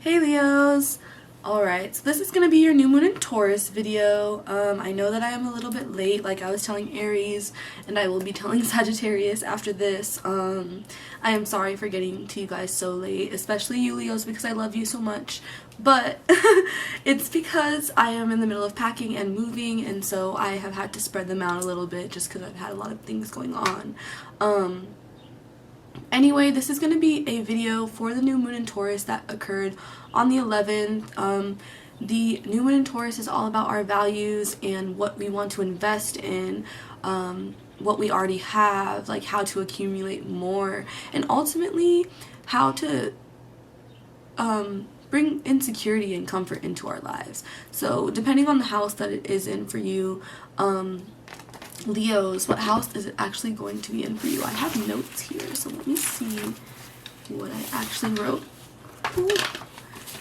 Hey Leos! Alright, so this is going to be your new moon in Taurus video. I know that I am a little bit late, like I was telling Aries, and I will be telling Sagittarius after this. I am sorry for getting to you guys so late, especially you Leos, because I love you so much. But it's because I am in the middle of packing and moving, and so I have had to spread them out a little bit just because I've had a lot of things going on. Anyway, this is going to be a video for the new moon in Taurus that occurred on the 11th. The new moon in Taurus is all about our values and what we want to invest in, what we already have, like how to accumulate more, and ultimately how to bring insecurity and comfort into our lives. So depending on the house that it is in for you, Leos, what house is it actually going to be in for you? I have notes here, so let me see what I actually wrote. Ooh.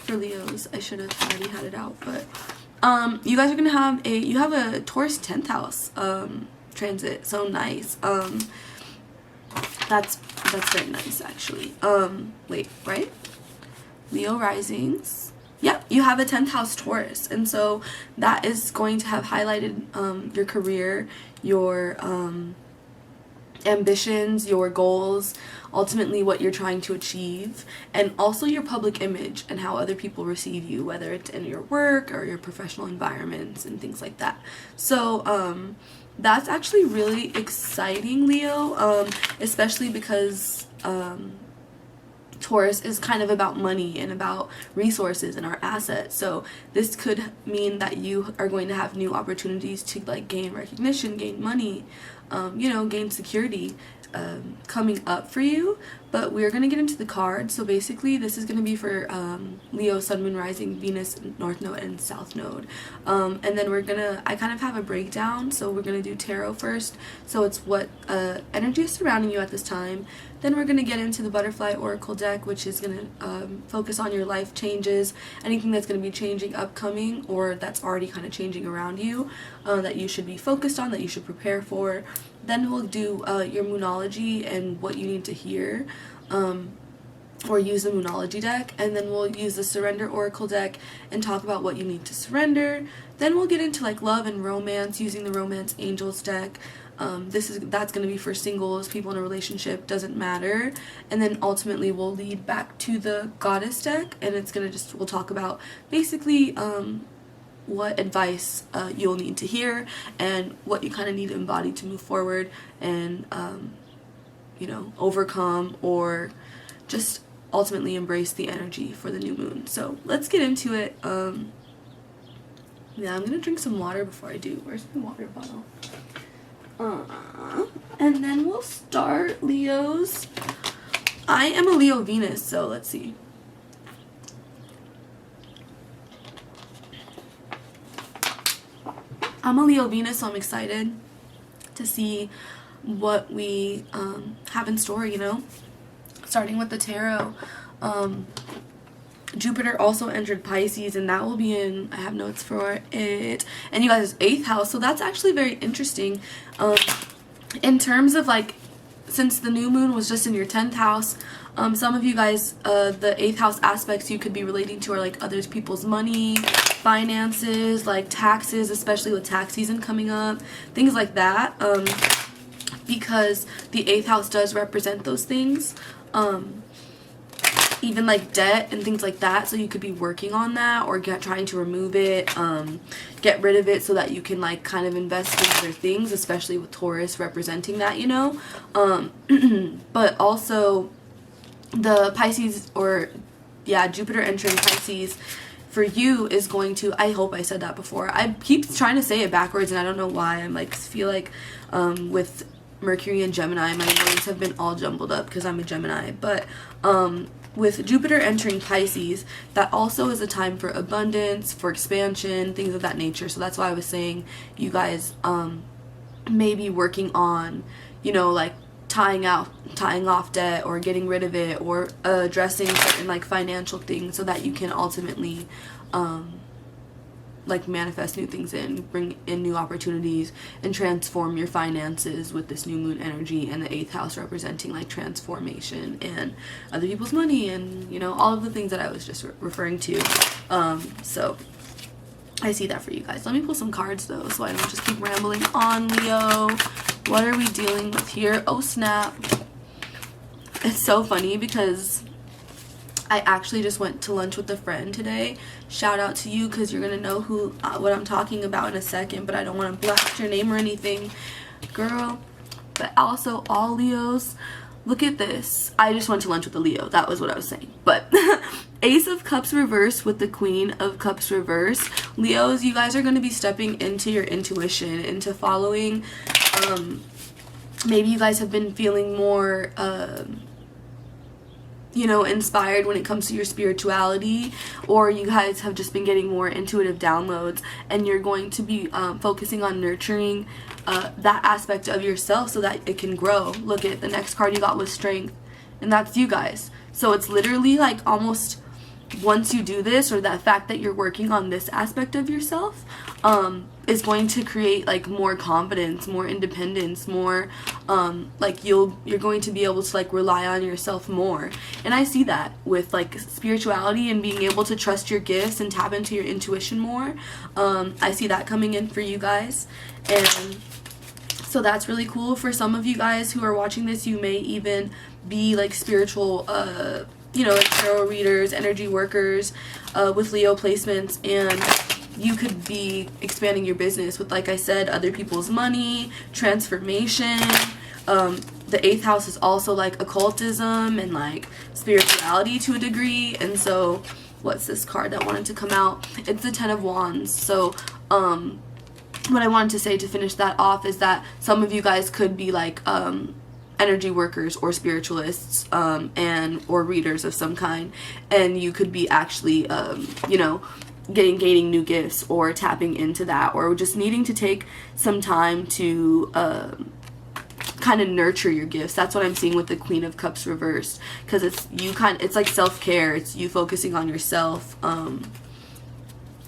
For Leos. I should have already had it out, but you guys are gonna have a Taurus 10th house transit, so nice. That's very nice actually. Wait, right? Leo risings. Yep, you have a 10th house Taurus, and so that is going to have highlighted your career, your ambitions, your goals, ultimately what you're trying to achieve, and also your public image and how other people receive you, whether it's in your work or your professional environments and things like that. So that's actually really exciting, Leo, especially because Taurus is kind of about money and about resources and our assets. So this could mean that you are going to have new opportunities to like gain recognition, gain money, gain security coming up for you. But we're going to get into the cards. So basically this is going to be for Leo, Sun, Moon, Rising, Venus, North Node, and South Node. And then I kind of have a breakdown. So we're going to do tarot first. So it's what energy is surrounding you at this time. Then we're going to get into the Butterfly Oracle deck, which is going to focus on your life changes, anything that's going to be changing upcoming or that's already kind of changing around you, that you should be focused on, that you should prepare for. Then we'll do your Moonology and what you need to hear, or use the Moonology deck, and then we'll use the Surrender Oracle deck and talk about what you need to surrender. Then we'll get into like love and romance using the Romance Angels deck. That's going to be for singles, people in a relationship, doesn't matter. And then ultimately we'll lead back to the Goddess deck, and we'll talk about basically what advice you'll need to hear and what you kind of need to embody to move forward and overcome or just ultimately embrace the energy for the new moon. So let's get into it. Yeah, I'm gonna drink some water before I do. Where's my water bottle? And then we'll start, Leos. I am a Leo Venus, so let's see. I'm a Leo Venus, so I'm excited to see what we have in store, starting with the tarot. Jupiter also entered Pisces, and that will be in, I have notes for it, and you guys' 8th house, so that's actually very interesting. In terms of like, since the new moon was just in your 10th house, some of you guys, the 8th house aspects you could be relating to are like other people's money, finances, like taxes, especially with tax season coming up, things like that, because the 8th house does represent those things. Even like debt and things like that, so you could be working on that or trying to remove it, get rid of it so that you can like kind of invest in other things, especially with Taurus representing that, but also the Pisces, or yeah, Jupiter entering Pisces for you is going to, I hope I said that before, I keep trying to say it backwards and I don't know why. I'm like, feel like with Mercury and Gemini, my words have been all jumbled up because I'm a Gemini, but with Jupiter entering Pisces, that also is a time for abundance, for expansion, things of that nature. So that's why I was saying you guys may be working on, like tying off debt or getting rid of it, or addressing certain like financial things so that you can ultimately like manifest new things in, bring in new opportunities, and transform your finances with this new moon energy, and the 8th house representing like transformation and other people's money, and you know, all of the things that I was just referring to. So I see that for you guys. Let me pull some cards though, so I don't just keep rambling on. Leo, what are we dealing with here? Oh snap. It's so funny because I actually just went to lunch with a friend today. Shout out to you, because you're gonna know who what I'm talking about in a second, but I don't want to blast your name or anything, girl. But also, all Leos, look at this. I just went to lunch with a Leo. That was what I was saying. But Ace of Cups reverse with the Queen of Cups reverse. Leos, you guys are going to be stepping into your intuition, into following. Maybe you guys have been feeling more you know, inspired when it comes to your spirituality, or you guys have just been getting more intuitive downloads, and you're going to be focusing on nurturing that aspect of yourself so that it can grow. Look at the next card you got was Strength, and that's you guys. So it's literally like almost once you do this, or that fact that you're working on this aspect of yourself, is going to create like more confidence, more independence, more like you're going to be able to like rely on yourself more. And I see that with like spirituality and being able to trust your gifts and tap into your intuition more. I see that coming in for you guys, and so that's really cool. For some of you guys who are watching this, you may even be like spiritual you know, like tarot readers, energy workers with Leo placements, and you could be expanding your business with, like I said, other people's money, transformation. The 8th house is also like occultism and like spirituality to a degree. And so what's this card that wanted to come out? It's the 10 of Wands. So what I wanted to say to finish that off is that some of you guys could be like energy workers or spiritualists and or readers of some kind, and you could be actually you know, gaining new gifts, or tapping into that, or just needing to take some time to kind of nurture your gifts. That's what I'm seeing with the Queen of Cups reversed, because it's like self-care. It's you focusing on yourself,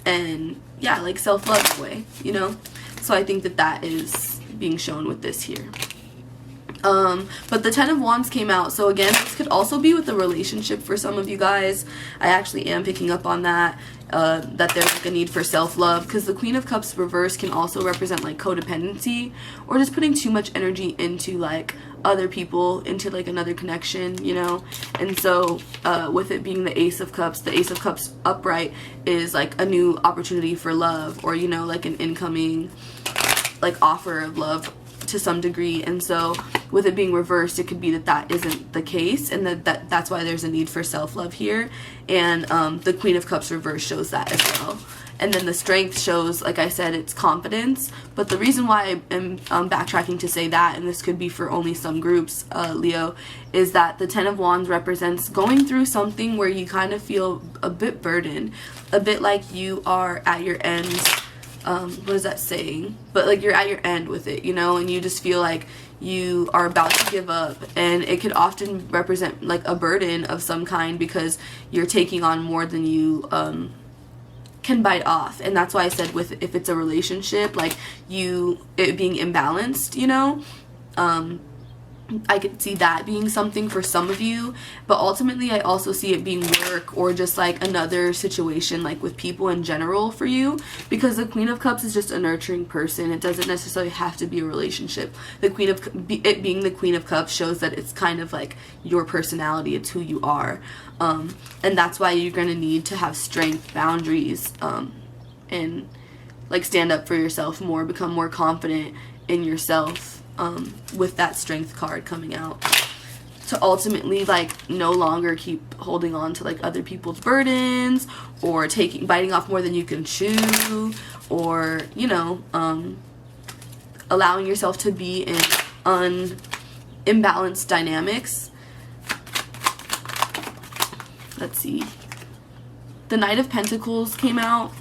and yeah, like self-love in a way, you know. So I think that is being shown with this here. But the 10 of Wands came out, so again, this could also be with a relationship for some of you guys. I actually am picking up on that, that there's like a need for self-love, because the Queen of Cups reverse can also represent like codependency, or just putting too much energy into like other people, into like another connection, you know. And so with it being the Ace of Cups upright is like a new opportunity for love, or you know, like an incoming like offer of love to some degree. And so with it being reversed, it could be that isn't the case, and that's why there's a need for self-love here. And the Queen of Cups reverse shows that as well. And then the Strength shows, like I said, it's confidence. But the reason why I'm backtracking to say that, and this could be for only some groups, Leo, is that the 10 of Wands represents going through something where you kind of feel a bit burdened, a bit like you are at your end. What is that saying? But like you're at your end with it, you know, and you just feel like you are about to give up, and it could often represent like a burden of some kind, because you're taking on more than you can bite off. And that's why I said if it's a relationship, like it being imbalanced, you know, I could see that being something for some of you. But ultimately I also see it being work, or just like another situation like with people in general for you, because the Queen of Cups is just a nurturing person. It doesn't necessarily have to be a relationship. It being the Queen of Cups shows that it's kind of like your personality, it's who you are, and that's why you're going to need to have strength, boundaries, and like stand up for yourself more, become more confident in yourself, with that Strength card coming out, to ultimately like no longer keep holding on to like other people's burdens, or biting off more than you can chew, or you know, allowing yourself to be in imbalanced dynamics. Let's see, the Knight of Pentacles came out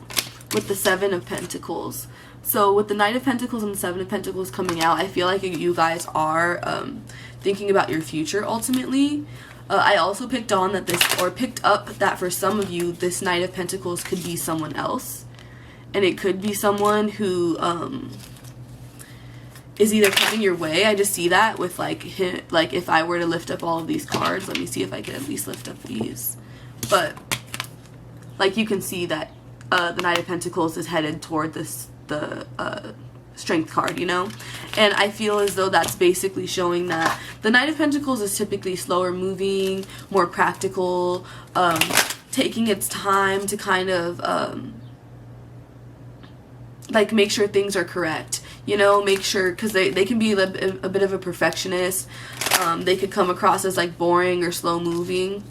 with the 7 of Pentacles. So with the Knight of Pentacles and the 7 of Pentacles coming out, I feel like you guys are thinking about your future ultimately. I also picked up that for some of you, this Knight of Pentacles could be someone else. and it could be someone who is either coming your way. I just see that with like him, like if I were to lift up all of these cards, let me see if I could at least lift up these. But like you can see that the Knight of Pentacles is headed toward the Strength card, you know? And I feel as though that's basically showing that the Knight of Pentacles is typically slower moving, more practical, taking its time to kind of like make sure things are correct, you know, make sure, because they can be a bit of a perfectionist. They could come across as like boring or slow moving,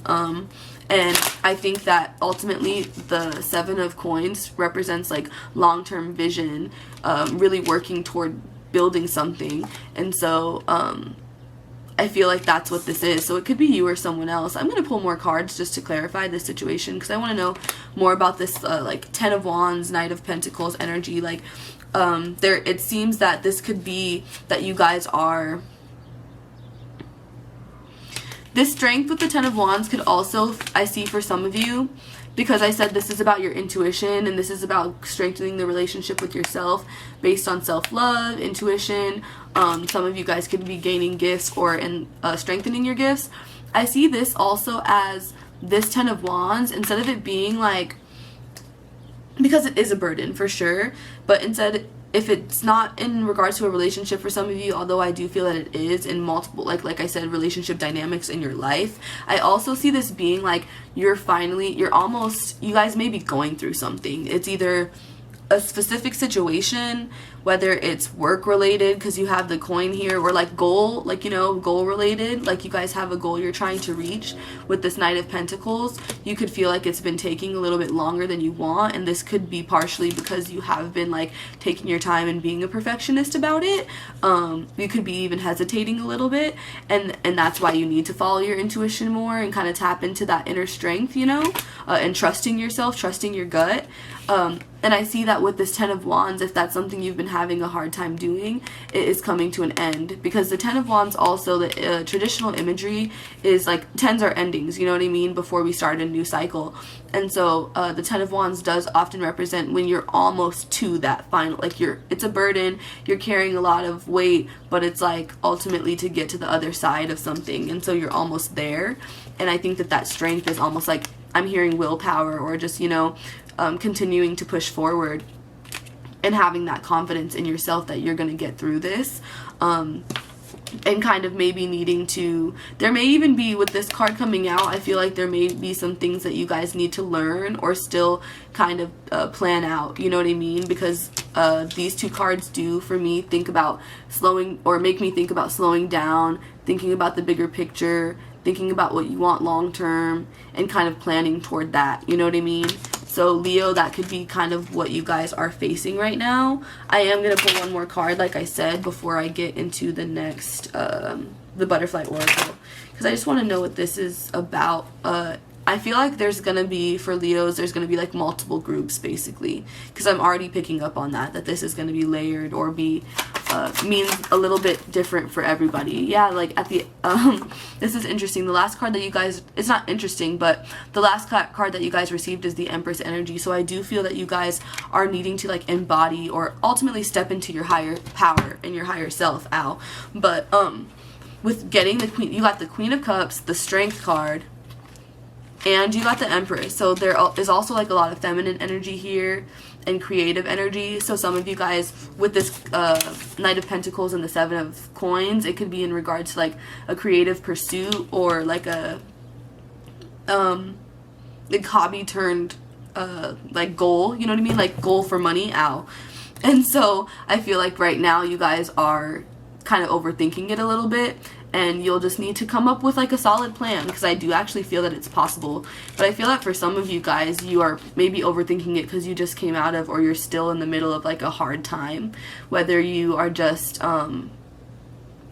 and I think that ultimately the Seven of Coins represents like long-term vision, really working toward building something. And so I feel like that's what this is. So it could be you or someone else. I'm going to pull more cards just to clarify this situation, because I want to know more about this like Ten of Wands, Knight of Pentacles energy. Like it seems that this could be that you guys are... This strength with the Ten of Wands could also, I see for some of you, because I said this is about your intuition and this is about strengthening the relationship with yourself based on self-love, intuition. Some of you guys could be gaining gifts or strengthening your gifts. I see this also as this Ten of Wands, instead of it being like, because it is a burden for sure, but instead, if it's not in regards to a relationship for some of you, although I do feel that it is in multiple, like I said, relationship dynamics in your life, I also see this being like you guys may be going through something. It's either a specific situation, whether it's work related because you have the coin here, or like goal, like, you know, goal related, like you guys have a goal you're trying to reach with this Knight of Pentacles. You could feel like it's been taking a little bit longer than you want, and this could be partially because you have been like taking your time and being a perfectionist about it. You could be even hesitating a little bit, and that's why you need to follow your intuition more and kind of tap into that inner strength, you know, and trusting yourself, trusting your gut. And I see that with this Ten of Wands, if that's something you've been having a hard time doing, it is coming to an end. Because the Ten of Wands also, the traditional imagery is like tens are endings, you know what I mean, before we start a new cycle. And so the Ten of Wands does often represent when you're almost to that final, like it's a burden, you're carrying a lot of weight, but it's like ultimately to get to the other side of something. And so you're almost there. And I think that strength is almost like, I'm hearing willpower, or just, you know, continuing to push forward and having that confidence in yourself that you're going to get through this, and kind of maybe needing to, there may even be, with this card coming out, I feel like there may be some things that you guys need to learn or still kind of plan out, you know what I mean, because these two cards do, for me, think about slowing, or make me think about slowing down, thinking about the bigger picture, thinking about what you want long term, and kind of planning toward that, you know what I mean? So Leo, that could be kind of what you guys are facing right now. I am going to pull one more card, like I said, before I get into the next, the Butterfly Oracle, because I just want to know what this is about. I feel like there's going to be, for Leos, there's going to be like multiple groups, basically, because I'm already picking up on that this is going to be layered or be, means a little bit different for everybody. Yeah, like at the, this is interesting. The last card that you guys, it's not interesting, but the last card that you guys received is the Empress energy. So I do feel that you guys are needing to like embody or ultimately step into your higher power and your higher self, But, with getting the Queen, you got the Queen of Cups, the Strength card, and you got the Empress. So there is also like a lot of feminine energy here and creative energy. So some of you guys with this Knight of Pentacles and the Seven of Coins, it could be in regards to like a creative pursuit or like a like hobby turned like goal, you know what I mean, like goal for money. And so I feel like right now you guys are kind of overthinking it a little bit, and you'll just need to come up with like a solid plan, because I do actually feel that it's possible. But I feel that for some of you guys, you are maybe overthinking it because you just came out of, or you're still in the middle of like a hard time, whether you are just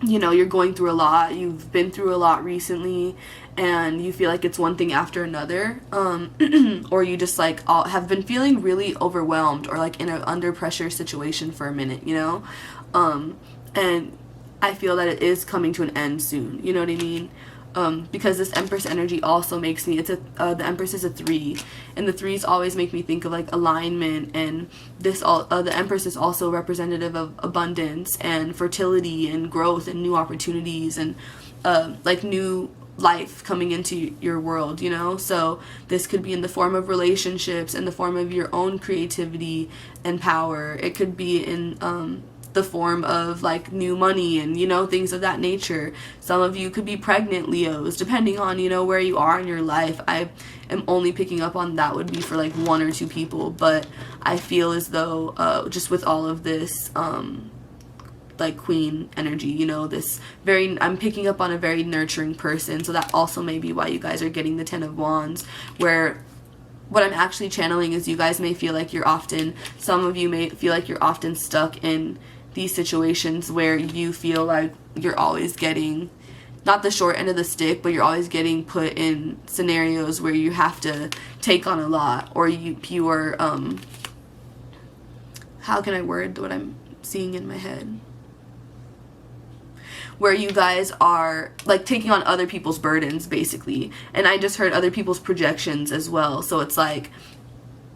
you know, you're going through a lot, you've been through a lot recently, and you feel like it's one thing after another, or you just like have been feeling really overwhelmed or like in an under pressure situation for a minute, you know, and I feel that it is coming to an end soon, you know what I mean? because this Empress energy also makes me, the Empress is a 3, and the 3s always make me think of like alignment, and the Empress is also representative of abundance and fertility and growth and new opportunities and like new life coming into your world, you know. So this could be in the form of relationships, in the form of your own creativity and power. It could be in the form of like new money and, you know, things of that nature. Some of you could be pregnant Leos, depending on, you know, where you are in your life. I am only picking up on that would be for like 1 or 2 people, but I feel as though just with all of this like Queen energy, you know, I'm picking up on a very nurturing person. So that also may be why you guys are getting the 10 of Wands, where what I'm actually channeling is you guys may feel like some of you may feel like you're often stuck in these situations where you feel like you're always getting, not the short end of the stick, but you're always getting put in scenarios where you have to take on a lot, or you are, how can I word what I'm seeing in my head? Where you guys are like taking on other people's burdens, basically. And I just heard other people's projections as well. So it's like,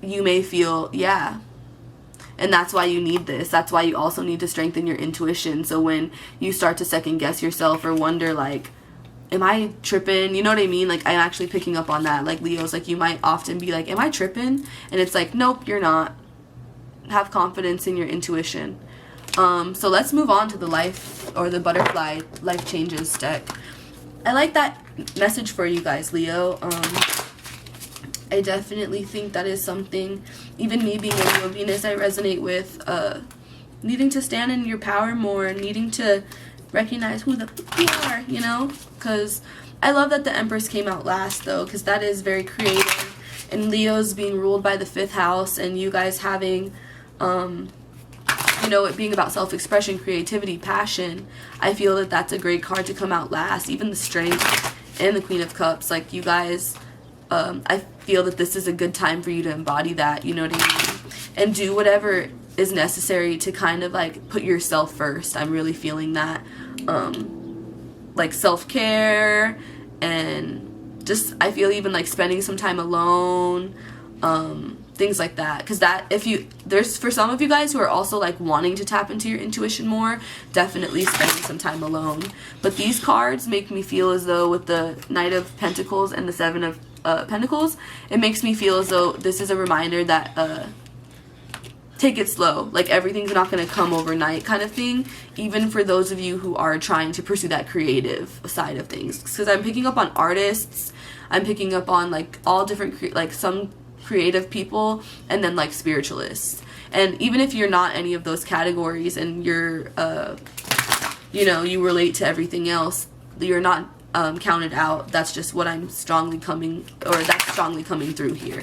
you may feel, yeah. And that's why you need this. That's why you also need to strengthen your intuition. So when you start to second guess yourself or wonder like, am I tripping? You know what I mean? Like, I'm actually picking up on that. Like Leos, like you might often be like, am I tripping? And it's like, nope, you're not. Have confidence in your intuition. So let's move on to the life, or the butterfly life changes deck. I like that message for you guys, Leo. I definitely think that is something, even me being a Leo Venus, I resonate with, needing to stand in your power more, needing to recognize who you are, you know? Because I love that the Empress came out last, though, because that is very creative. And Leo's being ruled by the 5th house, and you guys having, you know, it being about self-expression, creativity, passion. I feel that that's a great card to come out last. Even the Strength and the Queen of Cups. Like, you guys, I feel that this is a good time for you to embody that, you know what I mean? And do whatever is necessary to kind of, like, put yourself first. I'm really feeling that. Like, self-care and just, I feel even, like, spending some time alone. Things like that, because that, there's for some of you guys who are also like wanting to tap into your intuition more, definitely spending some time alone. But these cards make me feel as though, with the Knight of Pentacles and the 7 of Pentacles, it makes me feel as though this is a reminder that take it slow. Like, everything's not going to come overnight kind of thing, even for those of you who are trying to pursue that creative side of things. Because I'm picking up on artists, I'm picking up on like all different like some creative people, and then like spiritualists. And even if you're not any of those categories and you're you know, you relate to everything else, you're not counted out. That's just what I'm strongly coming through here.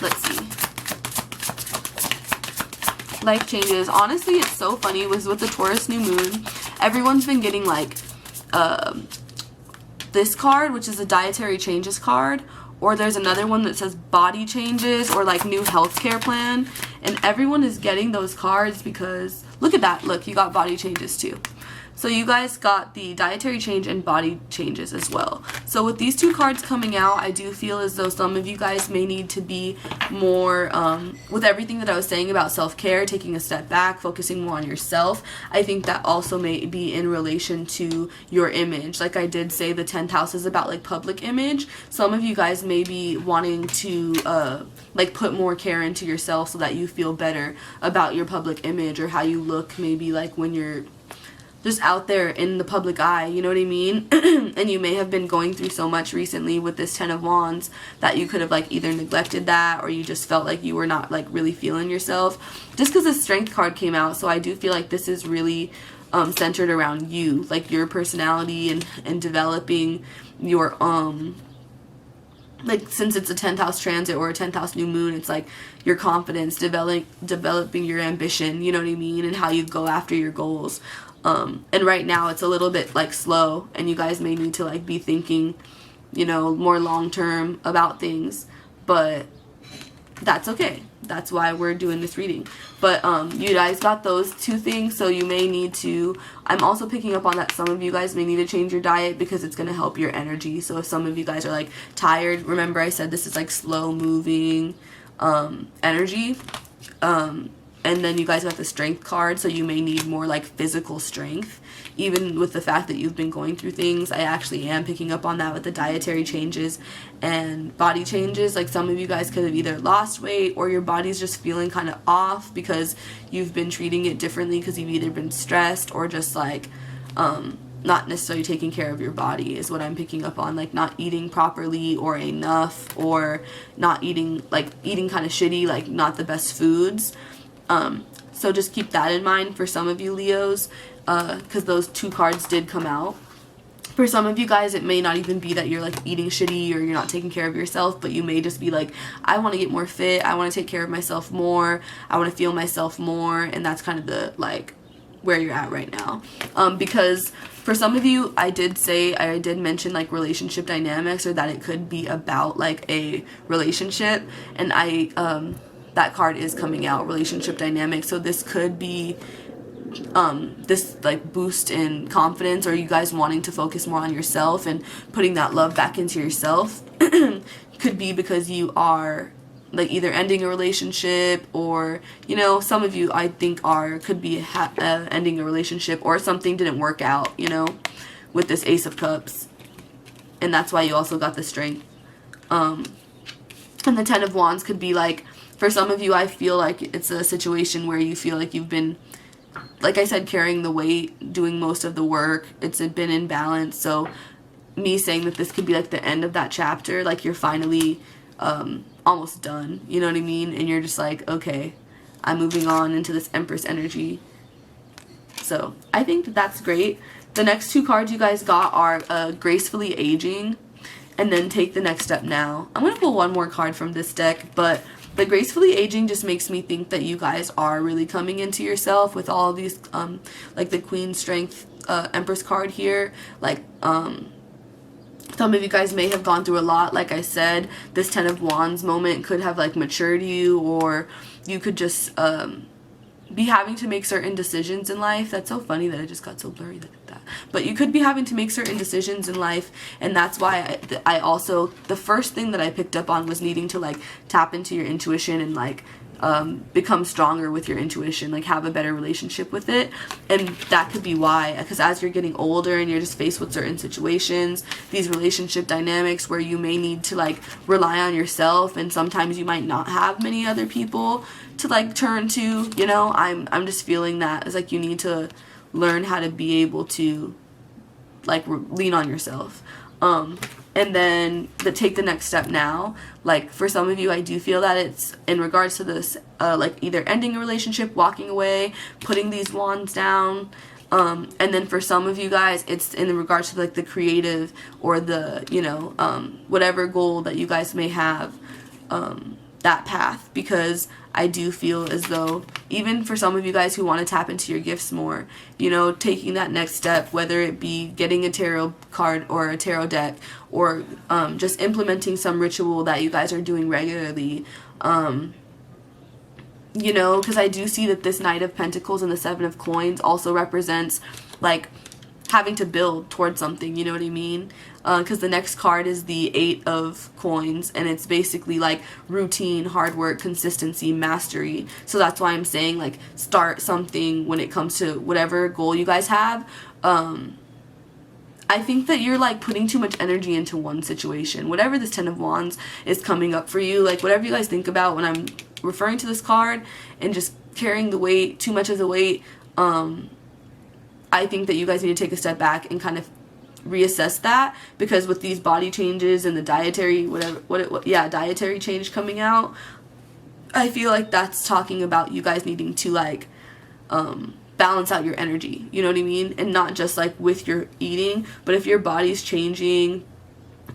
Let's see. Life changes. Honestly, it's so funny with the Taurus new moon, everyone's been getting like this card, which is a dietary changes card, or there's another one that says body changes, or like new healthcare plan, and everyone is getting those cards because look at that. Look, you got body changes too. So you guys got the dietary change and body changes as well. So with these 2 cards coming out, I do feel as though some of you guys may need to be more, with everything that I was saying about self-care, taking a step back, focusing more on yourself. I think that also may be in relation to your image. Like I did say, the 10th house is about like public image. Some of you guys may be wanting to like put more care into yourself so that you feel better about your public image, or how you look maybe like when you're just out there in the public eye, you know what I mean? And you may have been going through so much recently with this 10 of Wands that you could have like either neglected that, or you just felt like you were not like really feeling yourself. Just because the Strength card came out, so I do feel like this is really centered around you, like your personality and developing your like, since it's a 10th house transit or a 10th house new moon, it's like your confidence, developing your ambition, you know what I mean, and how you go after your goals. And right now it's a little bit like slow, and you guys may need to like be thinking, you know, more long term about things. But that's okay. That's why we're doing this reading. But you guys got those two things, so you may need to, I'm also picking up on that some of you guys may need to change your diet because it's going to help your energy. So if some of you guys are like tired, remember I said this is like slow moving energy. And then you guys got the strength card, so you may need more like physical strength. Even with the fact that you've been going through things, I actually am picking up on that with the dietary changes and body changes. Like some of you guys could have either lost weight or your body's just feeling kind of off because you've been treating it differently because you've either been stressed or just like not necessarily taking care of your body is what I'm picking up on, like not eating properly or enough, or not eating, like eating kind of shitty, like not the best foods. So just keep that in mind for some of you Leos, because those two cards did come out. For some of you guys, it may not even be that you're like eating shitty or you're not taking care of yourself, but you may just be like, I want to get more fit, I want to take care of myself more, I want to feel myself more, and that's kind of the like where you're at right now. Because for some of you, I did mention like relationship dynamics, or that it could be about like a relationship, and that card is coming out, relationship dynamics. So this could be this like boost in confidence, or you guys wanting to focus more on yourself and putting that love back into yourself. Could be because you are like either ending a relationship, or you know, some of you I think could be ending a relationship, or something didn't work out, you know, with this Ace of Cups, and that's why you also got the Strength. And the Ten of Wands could be like, for some of you, I feel like it's a situation where you feel like you've been, like I said, carrying the weight, doing most of the work. It's been in balance. So me saying that this could be like the end of that chapter, like you're finally almost done, you know what I mean? And you're just like, okay, I'm moving on into this Empress energy. So I think that's great. The next two cards you guys got are Gracefully Aging and then Take the Next Step Now. I'm going to pull one more card from this deck, but the Gracefully Aging just makes me think that you guys are really coming into yourself with all of these, like the Queen Strength Empress card here. Like, some of you guys may have gone through a lot. Like I said, this Ten of Wands moment could have like matured you, or you could just be having to make certain decisions in life. That's so funny that I just got so blurry like that. But you could be having to make certain decisions in life, and that's why I also, the first thing that I picked up on was needing to like tap into your intuition and like become stronger with your intuition, like have a better relationship with it. And that could be why, because as you're getting older and you're just faced with certain situations, these relationship dynamics where you may need to like rely on yourself, and sometimes you might not have many other people to like turn to, you know. I'm just feeling that it's like you need to learn how to be able to like lean on yourself. And then Take the Next Step Now, like for some of you, I do feel that it's in regards to this, like either ending a relationship, walking away, putting these wands down. And then for some of you guys, it's in regards to like the creative, or the, you know, whatever goal that you guys may have, that path. Because I do feel as though, even for some of you guys who want to tap into your gifts more, you know, taking that next step, whether it be getting a tarot card or a tarot deck, or just implementing some ritual that you guys are doing regularly, you know, because I do see that this Knight of Pentacles and the Seven of Coins also represents like having to build towards something, you know what I mean? Because the next card is the Eight of Coins, and it's basically like routine, hard work, consistency, mastery. So that's why I'm saying like start something when it comes to whatever goal you guys have. I think that you're like putting too much energy into one situation. Whatever this Ten of Wands is coming up for you, like whatever you guys think about when I'm referring to this card and just carrying the weight, too much of the weight, I think that you guys need to take a step back and kind of reassess that, because with these body changes and the dietary dietary change coming out, I feel like that's talking about you guys needing to like balance out your energy, you know what I mean? And not just like with your eating, but if your body's changing,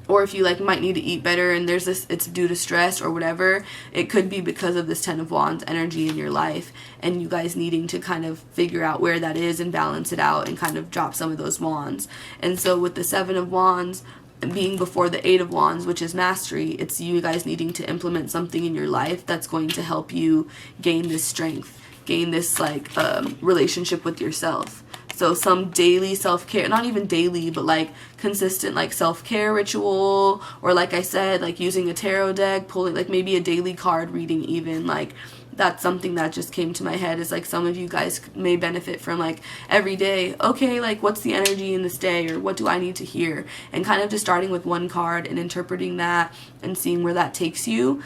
or if you like might need to eat better and there's this, it's due to stress or whatever, it could be because of this Ten of Wands energy in your life, and you guys needing to kind of figure out where that is and balance it out and kind of drop some of those wands. And so with the Seven of Wands, being before the Eight of Wands, which is mastery. It's you guys needing to implement something in your life that's going to help you gain this strength, gain this like relationship with yourself. So some daily self-care, not even daily, but like consistent like self-care ritual, or like I said, like using a tarot deck, pulling like maybe a daily card reading even, like that's something that just came to my head. Is like some of you guys may benefit from like every day, okay, like what's the energy in this day, or what do I need to hear, and kind of just starting with one card and interpreting that and seeing where that takes you.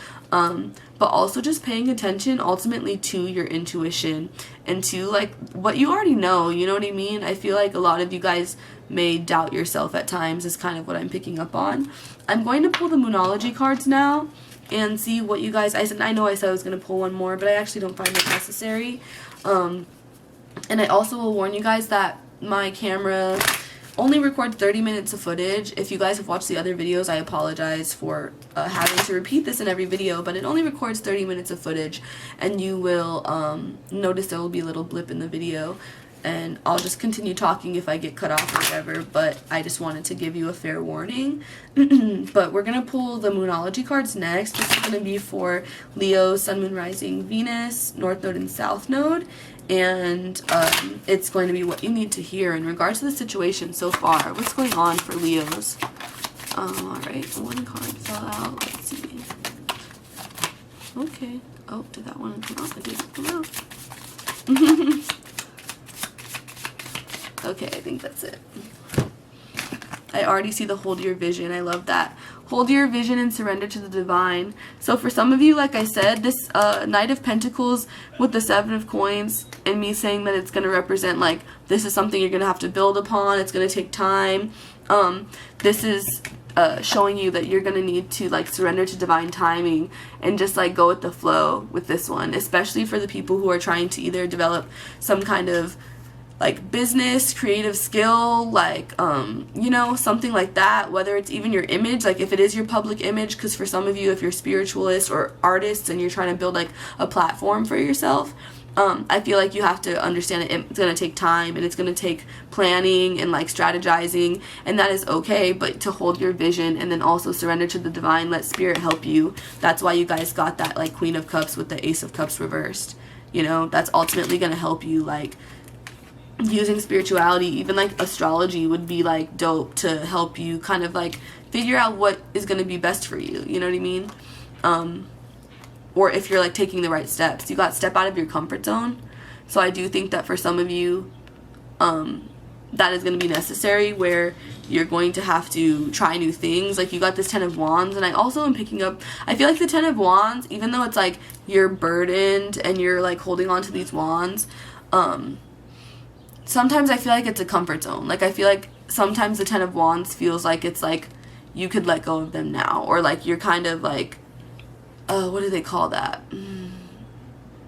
But also just paying attention ultimately to your intuition and to like what you already know, you know what I mean? I feel like a lot of you guys may doubt yourself at times, is kind of what I'm picking up on. I'm going to pull the Moonology cards now and see what you guys, I know I said I was going to pull one more, but I actually don't find it necessary. And I also will warn you guys that my camera only records 30 minutes of footage. If you guys have watched the other videos, I apologize for having to repeat this in every video, but it only records 30 minutes of footage, and you will notice there will be a little blip in the video, and I'll just continue talking if I get cut off or whatever, but I just wanted to give you a fair warning. But we're going to pull the Moonology cards next. This is going to be for Leo, Sun, Moon, Rising, Venus, North Node, and South Node. And it's going to be what you need to hear in regards to the situation so far. What's going on for Leos? Alright, one card fell out. Let's see. Okay. Oh, did that one come out? It didn't come out. Okay, I think that's it. I already see the hold your vision. I love that. Hold your vision and surrender to the divine. So for some of you, like I said, this Knight of Pentacles with the Seven of Coins, and me saying that it's going to represent like this is something you're going to have to build upon. It's going to take time. This is showing you that you're going to need to like surrender to divine timing and just like go with the flow with this one, especially for the people who are trying to either develop some kind of like business, creative skill, like you know, something like that, whether it's even your image, like if it is your public image, because for some of you, if you're spiritualists or artists and you're trying to build like a platform for yourself, I feel like you have to understand that it's going to take time, and it's going to take planning and like strategizing, and that is okay, but to hold your vision and then also surrender to the divine, let spirit help you. That's why you guys got that like Queen of Cups with the Ace of Cups reversed, you know, that's ultimately going to help you. Like using spirituality, even like astrology would be like dope to help you kind of like figure out what is going to be best for you, you know what I mean? Or if you're like taking the right steps, you got to step out of your comfort zone. So I do think that for some of you, that is going to be necessary, where you're going to have to try new things. Like you got this Ten of Wands, and I also am picking up, I feel like the Ten of Wands, even though it's like you're burdened and you're like holding on to these wands, sometimes I feel like it's a comfort zone. Like I feel like sometimes the Ten of Wands feels like it's like you could let go of them now, or like you're kind of like, what do they call that?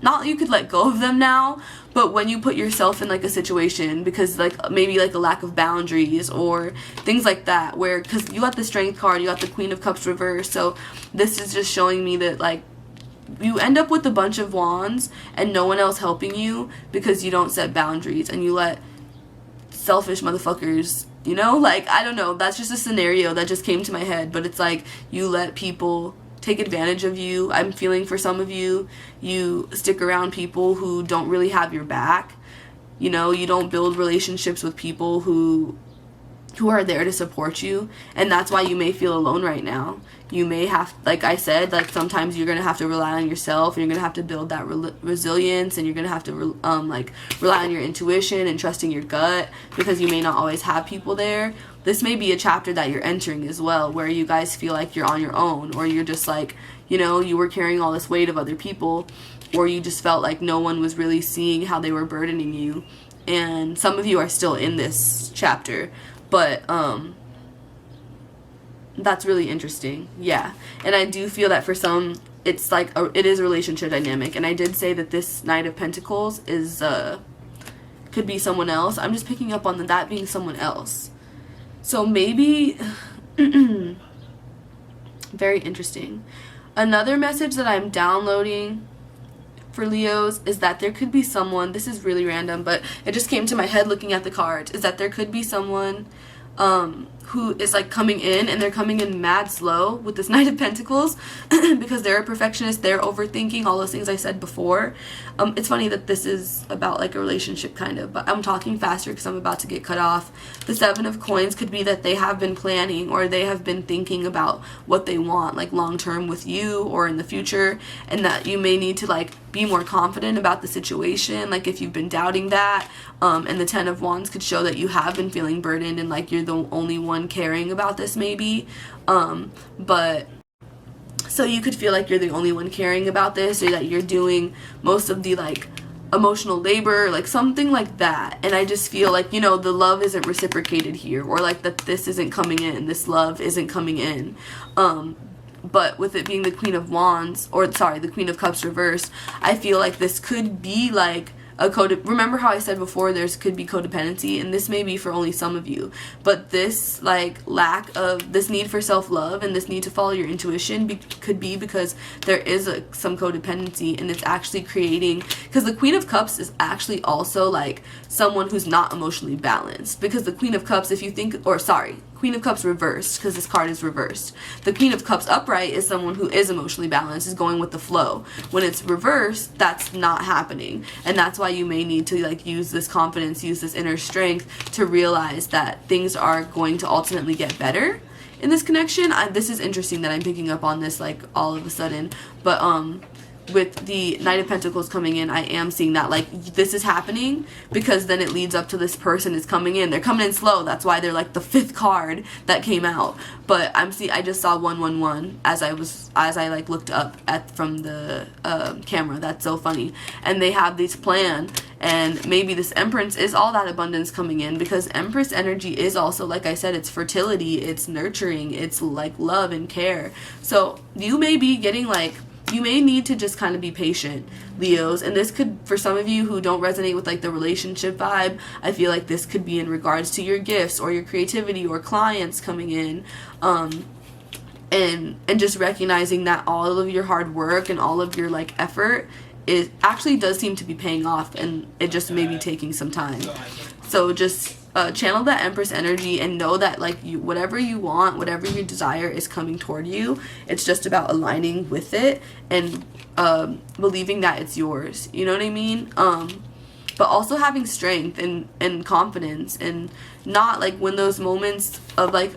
Not you could let go of them now, but when you put yourself in like a situation, because like maybe like a lack of boundaries or things like that, where, because you got the Strength card, you got the Queen of Cups reversed, so this is just showing me that like you end up with a bunch of wands and no one else helping you because you don't set boundaries and you let selfish motherfuckers, you know, like I don't know, that's just a scenario that just came to my head, but it's like you let people take advantage of you. I'm feeling for some of you, you stick around people who don't really have your back, you know, you don't build relationships with people who are there to support you, and that's why you may feel alone right now. You may have, like I said, like sometimes you're gonna have to rely on yourself, and you're gonna have to build that resilience, and you're gonna have to like rely on your intuition and trusting your gut, because you may not always have people there. This may be a chapter that you're entering as well, where you guys feel like you're on your own, or you're just like, you know, you were carrying all this weight of other people, or you just felt like no one was really seeing how they were burdening you. And some of you are still in this chapter, but that's really interesting. Yeah, and I do feel that for some it's like it is a relationship dynamic, and I did say that this Knight of Pentacles is could be someone else. I'm just picking up on that being someone else, so maybe very interesting. Another message that I'm downloading for Leos is that there could be someone, this is really random, but it just came to my head looking at the cards, is that there could be someone who is like coming in, and they're coming in mad slow with this Knight of Pentacles because they're a perfectionist, they're overthinking all those things I said before. It's funny that this is about like a relationship kind of, but I'm talking faster because I'm about to get cut off. The Seven of Coins could be that they have been planning, or they have been thinking about what they want like long term with you or in the future, and that you may need to like be more confident about the situation, like if you've been doubting that. And the Ten of Wands could show that you have been feeling burdened and like you're the only one caring about this maybe. But so you could feel like you're the only one caring about this, or that you're doing most of the like emotional labor, like something like that. And I just feel like, you know, the love isn't reciprocated here, or like that this isn't coming in, this love isn't coming in. But with it being the Queen of Wands, or sorry, the Queen of Cups reversed, I feel like this could be like a remember how I said before could be codependency, and this may be for only some of you, but this like lack of this need for self-love and this need to follow your intuition could be because there is some codependency, and it's actually creating, because the Queen of Cups is actually also like someone who's not emotionally balanced, because the Queen of Cups, if you think, or sorry, Queen of Cups reversed, because this card is reversed. The Queen of Cups upright is someone who is emotionally balanced, is going with the flow. When it's reversed, that's not happening. And that's why you may need to like use this confidence, use this inner strength to realize that things are going to ultimately get better in this connection. This is interesting that I'm picking up on this like all of a sudden. But with the Knight of Pentacles coming in, I am seeing that like this is happening because then it leads up to this person is coming in. They're coming in slow. That's why they're like the 5th card that came out. But I just saw 111 as I like looked up from the camera. That's so funny. And they have this plan, and maybe this Empress is all that abundance coming in, because Empress energy is also, like I said, it's fertility, it's nurturing, it's like love and care. So you may be getting like, you may need to just kind of be patient, Leos. And this could, for some of you who don't resonate with like the relationship vibe, I feel like this could be in regards to your gifts or your creativity or clients coming in. And just recognizing that all of your hard work and all of your like effort is actually does seem to be paying off, and it just may be taking some time. So just channel that Empress energy and know that like whatever you want, whatever you desire is coming toward you. It's just about aligning with it and believing that it's yours. You know what I mean? But also having strength and confidence, and not like when those moments of like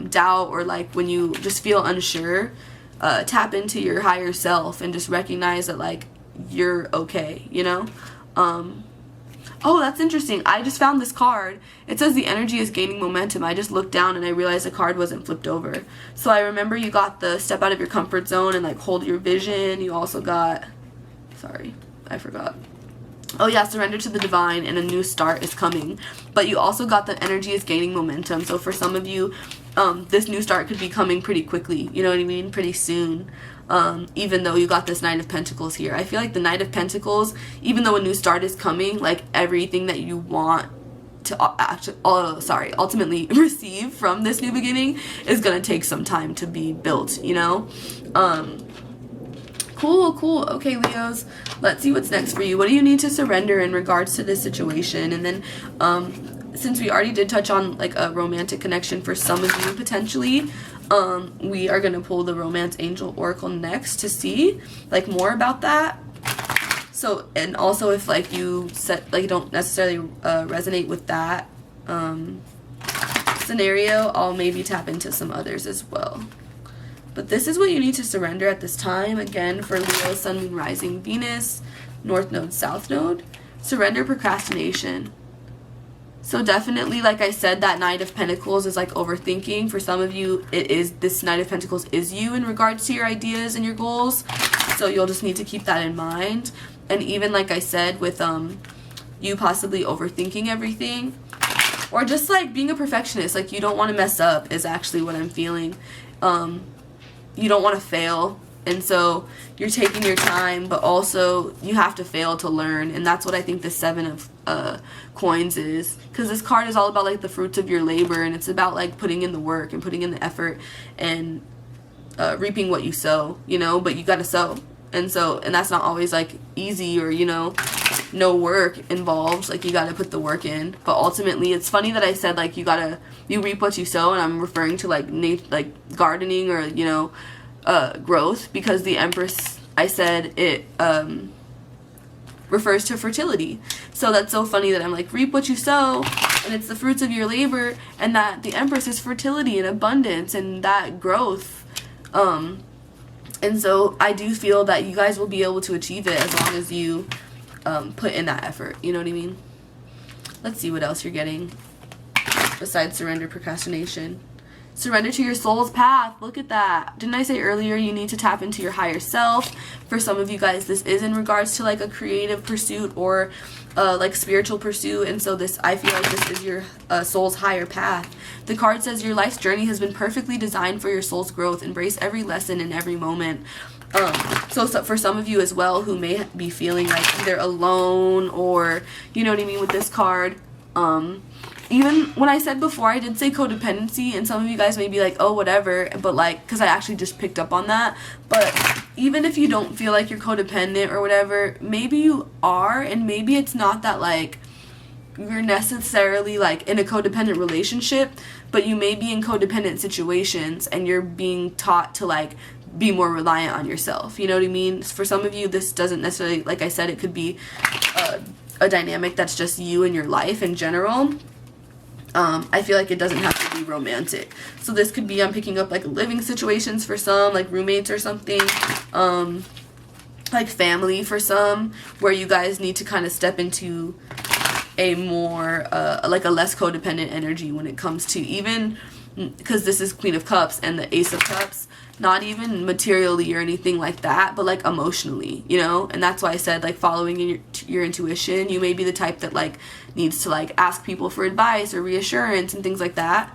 doubt, or like when you just feel unsure, tap into your higher self and just recognize that like you're okay, you know? Oh, that's interesting. I just found this card. It says the energy is gaining momentum. I just looked down and I realized the card wasn't flipped over. So I remember you got the step out of your comfort zone and like hold your vision. You also got, sorry, I forgot. Oh yeah, surrender to the divine and a new start is coming. But you also got the energy is gaining momentum. So for some of you, this new start could be coming pretty quickly. You know what I mean? Pretty soon. Even though you got this Knight of Pentacles here. I feel like the Knight of Pentacles, even though a new start is coming, like everything that you want to ultimately receive from this new beginning is going to take some time to be built, you know? Cool. Okay, Leos, let's see what's next for you. What do you need to surrender in regards to this situation? And then, since we already did touch on like a romantic connection for some of you potentially, we are going to pull the Romance Angel Oracle next to see like more about that. So, and also if like you don't necessarily resonate with that scenario, I'll maybe tap into some others as well. But this is what you need to surrender at this time. Again, for Leo, Sun, Moon, Rising, Venus, North Node, South Node. Surrender procrastination. So definitely, like I said, that Knight of Pentacles is like overthinking. For some of you, this Knight of Pentacles is you in regards to your ideas and your goals. So you'll just need to keep that in mind. And even like I said, with you possibly overthinking everything, or just like being a perfectionist, like you don't want to mess up is actually what I'm feeling. You don't want to fail, and so you're taking your time, but also you have to fail to learn. And that's what I think the Seven of Coins is, because this card is all about like the fruits of your labor, and it's about like putting in the work and putting in the effort and reaping what you sow, you know. But you got to sow, And that's not always like easy, or no work involved. Like, you gotta put the work in. But ultimately, it's funny that I said like you reap what you sow, and I'm referring to like gardening, or growth, because the Empress, I said it refers to fertility. So that's so funny that I'm like, reap what you sow, and it's the fruits of your labor, and that the Empress is fertility and abundance and that growth. And so I do feel that you guys will be able to achieve it as long as you put in that effort. You know what I mean? Let's see what else you're getting besides surrender, procrastination. Surrender to your soul's path. Look at that. Didn't I say earlier you need to tap into your higher self? For some of you guys, this is in regards to like a creative pursuit or like spiritual pursuit. And so I feel like this is your soul's higher path. The card says your life's journey has been perfectly designed for your soul's growth. Embrace every lesson in every moment. So for some of you as well who may be feeling like either alone, or you know what I mean with this card, even when I said before, I did say codependency, and some of you guys may be like, oh, whatever, but like, because I actually just picked up on that. But even if you don't feel like you're codependent or whatever, maybe you are, and maybe it's not that like you're necessarily like in a codependent relationship, but you may be in codependent situations, and you're being taught to like be more reliant on yourself. You know what I mean? For some of you, this doesn't necessarily, like I said, it could be a dynamic that's just you and your life in general. I feel like it doesn't have to be romantic. So this could be, I'm picking up like living situations for some, like roommates or something, like family for some, where you guys need to kind of step into a more, like a less codependent energy when it comes to, even, because this is Queen of Cups and the Ace of Cups, not even materially or anything like that, but like emotionally, and that's why I said like following your intuition. You may be the type that like needs to like ask people for advice or reassurance and things like that,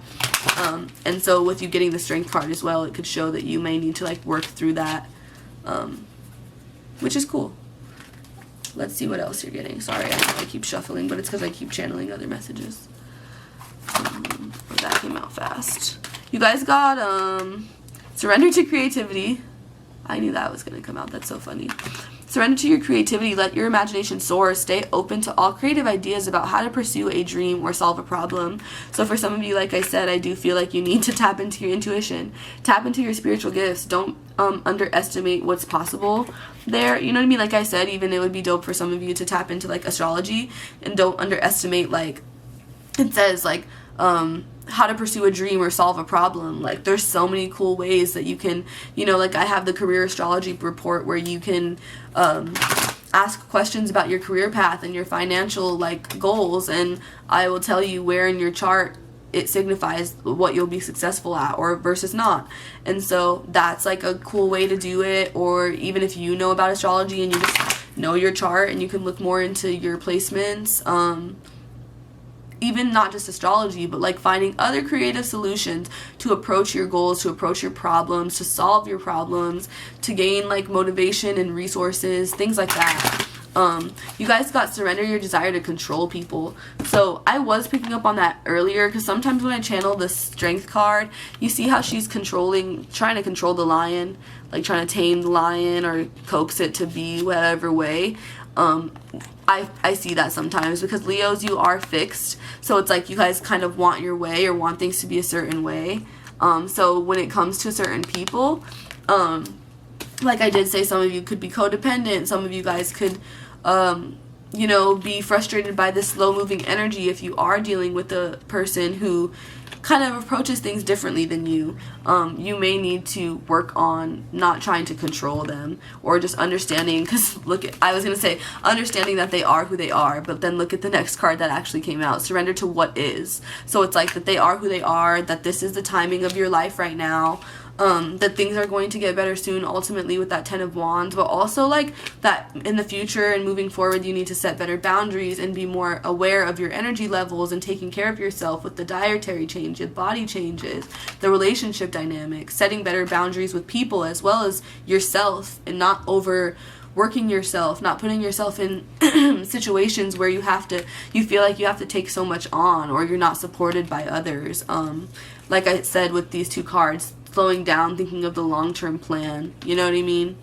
and so with you getting the Strength card as well, it could show that you may need to like work through that, which is cool. Let's see what else you're getting. Sorry, I keep shuffling, but it's because I keep channeling other messages. That came out fast. You guys got surrender to creativity. I knew that was going to come out. That's so funny. Surrender to your creativity. Let your imagination soar. Stay open to all creative ideas about how to pursue a dream or solve a problem. So for some of you, like I said, I do feel like you need to tap into your intuition. Tap into your spiritual gifts. Don't underestimate what's possible there. You know what I mean? Like I said, even it would be dope for some of you to tap into like astrology, and don't underestimate, like it says, like how to pursue a dream or solve a problem. Like there's so many cool ways that you can, like I have the career astrology report where you can ask questions about your career path and your financial like goals, and I will tell you where in your chart it signifies what you'll be successful at or versus not. And so that's like a cool way to do it. Or even if you know about astrology and you just know your chart, and you can look more into your placements, even not just astrology, but like finding other creative solutions to approach your goals, to approach your problems, to solve your problems, to gain like motivation and resources, things like that. You guys got surrender your desire to control people. So I was picking up on that earlier, because sometimes when I channel the Strength card, you see how she's trying to control the lion, like trying to tame the lion or coax it to be whatever way. I see that sometimes, because Leos, you are fixed, so it's like you guys kind of want your way or want things to be a certain way. So when it comes to certain people, like I did say, some of you could be codependent, some of you guys could be frustrated by this slow moving energy if you are dealing with a person who kind of approaches things differently than you. You may need to work on not trying to control them, or just understanding, because I was going to say understanding that they are who they are, but then look at the next card that actually came out, surrender to what is. So it's like that they are who they are, that this is the timing of your life right now, that things are going to get better soon, ultimately, with that 10 of Wands, but also like that in the future and moving forward, you need to set better boundaries and be more aware of your energy levels and taking care of yourself with the dietary changes, body changes, the relationship dynamics, setting better boundaries with people as well as yourself, and not overworking yourself, not putting yourself in situations where you feel like you have to take so much on, or you're not supported by others. Like I said with these two cards, slowing down, thinking of the long-term plan, you know what I mean?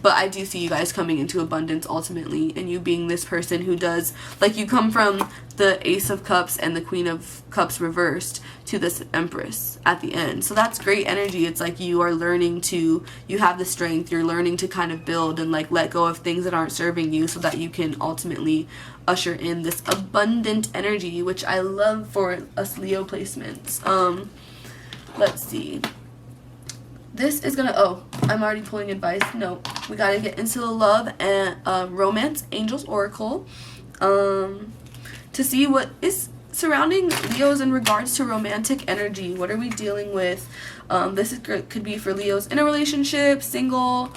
But I do see you guys coming into abundance ultimately, and you being this person who does, like, you come from the Ace of Cups and the Queen of Cups reversed to this Empress at the end. So that's great energy. It's like you are learning to, you have the strength, you're learning to kind of build and like let go of things that aren't serving you so that you can ultimately usher in this abundant energy, which I love for us Leo placements. Let's see. This is gonna, oh, I'm already pulling advice. No, we gotta get into the love and romance angels oracle to see what is surrounding Leos in regards to romantic energy. What are we dealing with? This is, could be for Leos in a relationship, single,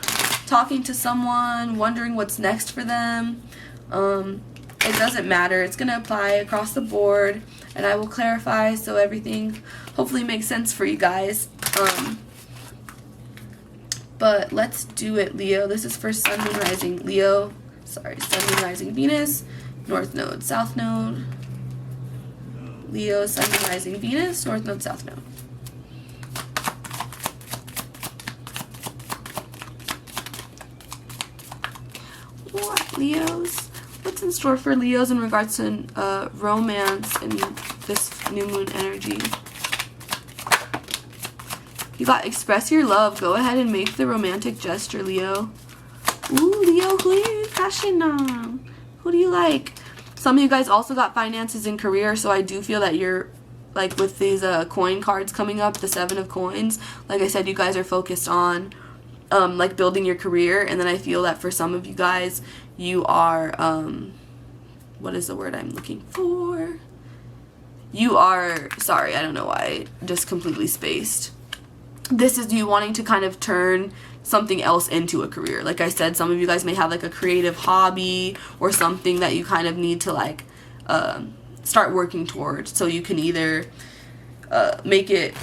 talking to someone, wondering what's next for them. It doesn't matter. It's gonna apply across the board, and I will clarify so everything hopefully makes sense for you guys. But let's do it, Leo. This is for Sun, Moon, Rising, Leo. Sorry, Sun, Moon, Rising, Venus, North Node, South Node. Leo, Sun, Moon, Rising, Venus, North Node, South Node. What, Leos? What's in store for Leos in regards to romance and this new moon energy? You got express your love. Go ahead and make the romantic gesture, Leo. Ooh, Leo, who are you crushing on? Who do you like? Some of you guys also got finances and career, so I do feel that you're, like, with these coin cards coming up, the 7 of coins, like I said, you guys are focused on, like, building your career, and then I feel that for some of you guys, you are, what is the word I'm looking for? You are, sorry, I don't know why, I just completely spaced. This is you wanting to kind of turn something else into a career. Like I said, some of you guys may have like a creative hobby or something that you kind of need to like start working towards. So you can either make it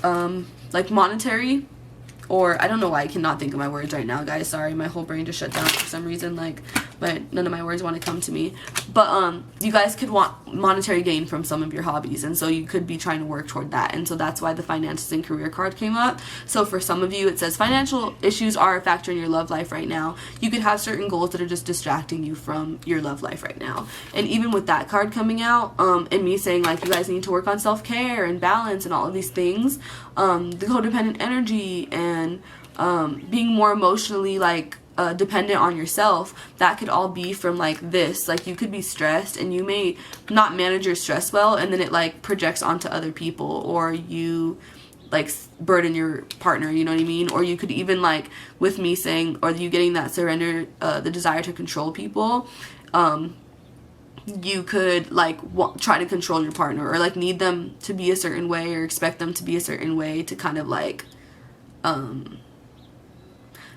like monetary, or I don't know why I cannot think of my words right now, guys. Sorry, my whole brain just shut down for some reason. Like, none of my words want to come to me. But you guys could want monetary gain from some of your hobbies, and so you could be trying to work toward that. And so that's why the finances and career card came up. So for some of you, it says financial issues are a factor in your love life right now. You could have certain goals that are just distracting you from your love life right now. And even with that card coming out, and me saying like you guys need to work on self-care and balance and all of these things, the codependent energy and being more emotionally like dependent on yourself, that could all be from like this. Like you could be stressed and you may not manage your stress well, and then it like projects onto other people, or you like burden your partner, you know what I mean? Or you could even like with me saying, or you getting that surrender, the desire to control people, you could like try to control your partner, or like need them to be a certain way, or expect them to be a certain way to kind of like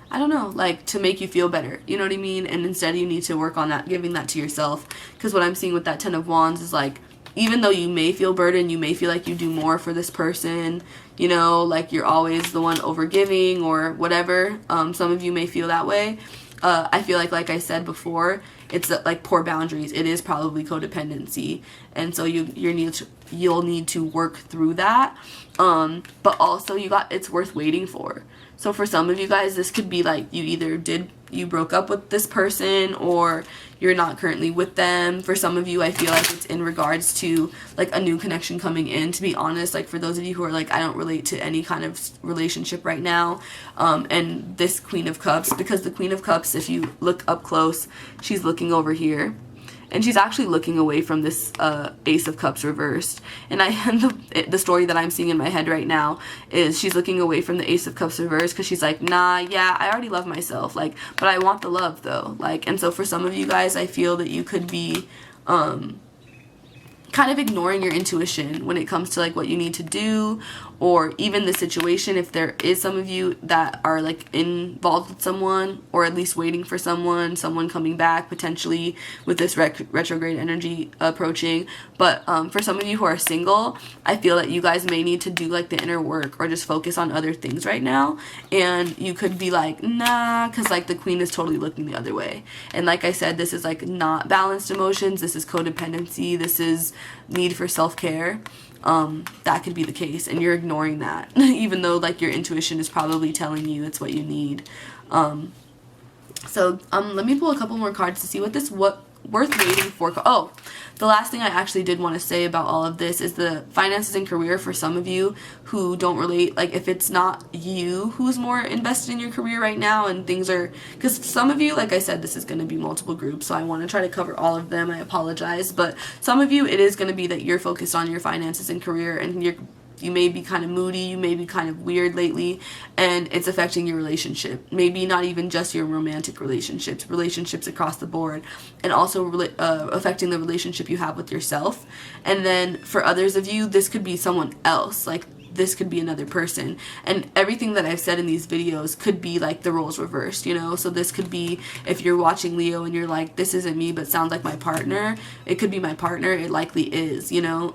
I don't know, like to make you feel better, you know what I mean? And instead you need to work on that, giving that to yourself. Because what I'm seeing with that 10 of Wands is like, even though you may feel burdened, you may feel like you do more for this person, you know, like you're always the one over giving or whatever. Some of you may feel that way. I feel like I said before, it's like poor boundaries. It is probably codependency, and so you'll need to work through that. But also it's worth waiting for. So for some of you guys, this could be like you broke up with this person, or you're not currently with them. For some of you, I feel like it's in regards to like a new connection coming in, to be honest. Like for those of you who are like, I don't relate to any kind of relationship right now, and this Queen of Cups, because the Queen of Cups, if you look up close, she's looking over here. And she's actually looking away from this Ace of Cups reversed. And the story that I'm seeing in my head right now is she's looking away from the Ace of Cups reversed because she's like, nah, yeah, I already love myself. Like, but I want the love though. Like, and so for some of you guys, I feel that you could be kind of ignoring your intuition when it comes to like what you need to do, or even the situation. If there is some of you that are like involved with someone, or at least waiting for someone coming back potentially with this retrograde energy approaching. But for some of you who are single, I feel that you guys may need to do like the inner work, or just focus on other things right now. And you could be like, nah, because like the Queen is totally looking the other way. And like I said, this is like not balanced emotions. This is codependency. This is need for self-care. that could be the case, and you're ignoring that, even though like your intuition is probably telling you it's what you need. So let me pull a couple more cards to see what worth waiting for. Oh, the last thing I actually did want to say about all of this is the finances and career. For some of you who don't relate, like if it's not you who's more invested in your career right now and things are, because some of you, like I said, this is going to be multiple groups, so I want to try to cover all of them. I apologize, but some of you, it is going to be that you're focused on your finances and career, and you may be kind of moody, you may be kind of weird lately, and it's affecting your relationship. Maybe not even just your romantic relationships across the board, and also affecting the relationship you have with yourself. And then for others of you, this could be someone else, like this could be another person. And everything that I've said in these videos could be like the roles reversed, you know? So this could be, if you're watching Leo and you're like, this isn't me but sounds like my partner, it could be my partner, it likely is, you know?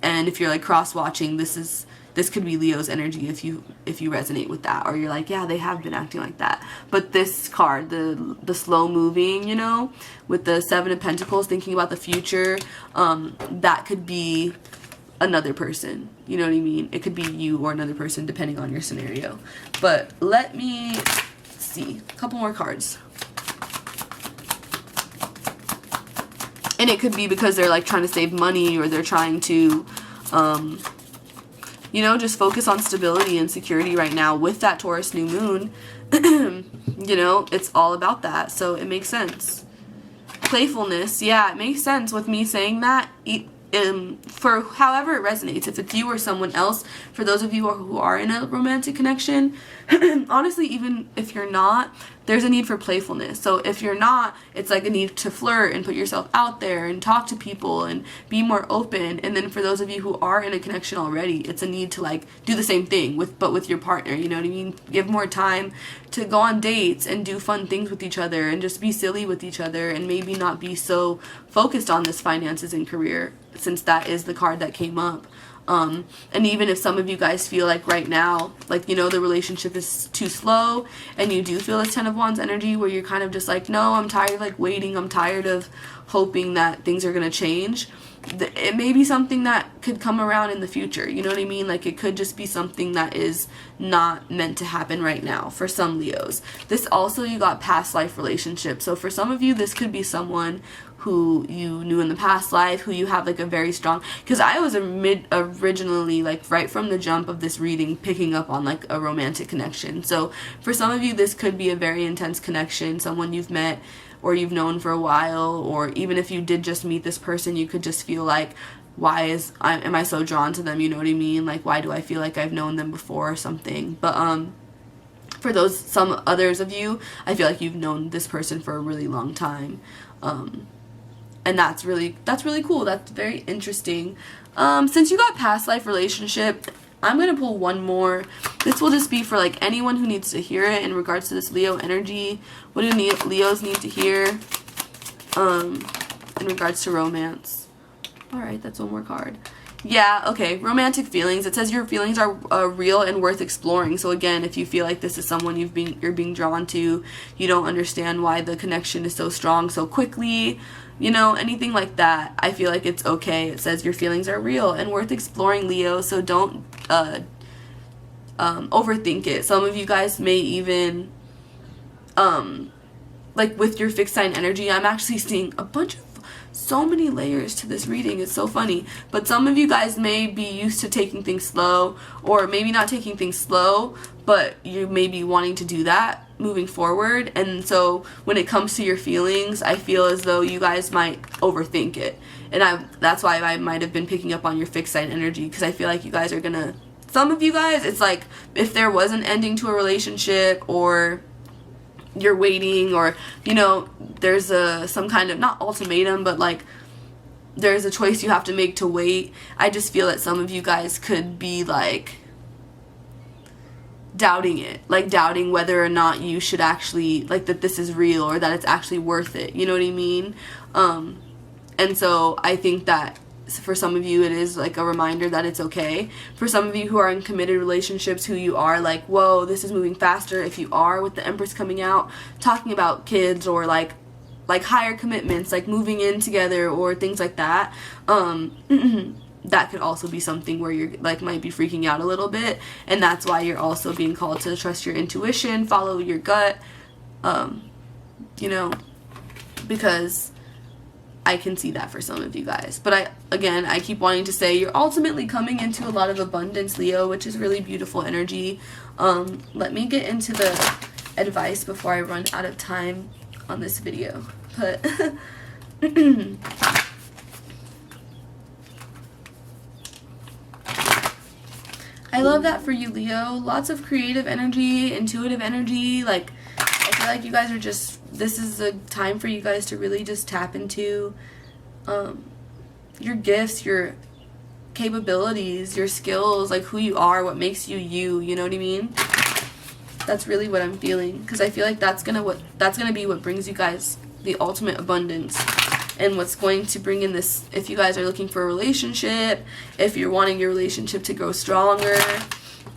And if you're like cross-watching, this could be Leo's energy if you resonate with that, or you're like, yeah, they have been acting like that. But this card, the slow moving, you know, with the Seven of Pentacles, thinking about the future, that could be another person, you know what I mean? It could be you or another person depending on your scenario. But let me see a couple more cards. And it could be because they're like trying to save money, or they're trying to you know, just focus on stability and security right now with that Taurus new moon. You know, it's all about that, so it makes sense. Playfulness, yeah, it makes sense with me saying that. For however it resonates, if it's you or someone else, for those of you who are in a romantic connection, honestly, even if you're not, there's a need for playfulness. So if you're not, it's like a need to flirt and put yourself out there and talk to people and be more open. And then for those of you who are in a connection already, it's a need to like do the same thing but with your partner, you know what I mean? Give more time to go on dates and do fun things with each other and just be silly with each other, and maybe not be so focused on this finances and career, since that is the card that came up. And even if some of you guys feel like right now, like, you know, the relationship is too slow, and you do feel this Ten of Wands energy where you're kind of just like, no, I'm tired of like waiting, I'm tired of hoping that things are going to change. It may be something that could come around in the future, you know what I mean? Like it could just be something that is not meant to happen right now for some Leos. This also, you got past life relationship. So for some of you, this could be someone who you knew in the past life, who you have like a very strong, because I was originally like right from the jump of this reading picking up on like a romantic connection. So for some of you, this could be a very intense connection, someone you've met or you've known for a while, or even if you did just meet this person, you could just feel like, why am I so drawn to them, you know what I mean? Like, why do I feel like I've known them before or something? But for some others of you, I feel like you've known this person for a really long time. And that's really cool. That's very interesting. Since you got past life relationship, I'm going to pull one more. This will just be for like anyone who needs to hear it in regards to this Leo energy. What do Leos need to hear in regards to romance? Alright, that's one more card. Yeah, okay, romantic feelings. It says your feelings are real and worth exploring. So again, if you feel like this is someone you're being drawn to, you don't understand why the connection is so strong so quickly, you know, anything like that, I feel like it's okay. It says your feelings are real and worth exploring, Leo, so don't overthink it. Some of you guys may even like with your fixed sign energy, I'm actually seeing so many layers to this reading. It's so funny. But some of you guys may be used to taking things slow, or maybe not taking things slow, but you may be wanting to do that moving forward. And so when it comes to your feelings, I feel as though you guys might overthink it. And that's why I might have been picking up on your fixed sign energy, because I feel like you guys are gonna, some of you guys, it's like if there was an ending to a relationship, or you're waiting, or you know, there's some kind of, not ultimatum, but like there's a choice you have to make to wait. I just feel that some of you guys could be like doubting it, like doubting whether or not you should actually, like, that this is real, or that it's actually worth it, you know what I mean? And so I think that for some of you it is like a reminder that it's okay. For some of you who are in committed relationships, who you are like, whoa, this is moving faster, if you are with the Empress coming out, talking about kids, or like higher commitments, like moving in together or things like that, that could also be something where you're like might be freaking out a little bit, and that's why you're also being called to trust your intuition, follow your gut, you know, because I can see that for some of you guys. But I keep wanting to say you're ultimately coming into a lot of abundance, Leo, which is really beautiful energy. Let me get into the advice before I run out of time on this video. But I love that for you, Leo. Lots of creative energy, intuitive energy. Like, I feel like you guys are just, this is a time for you guys to really just tap into your gifts, your capabilities, your skills, like who you are, what makes you you, you know what I mean? That's really what I'm feeling, because I feel like that's gonna be what brings you guys the ultimate abundance, and what's going to bring in this, if you guys are looking for a relationship, if you're wanting your relationship to grow stronger,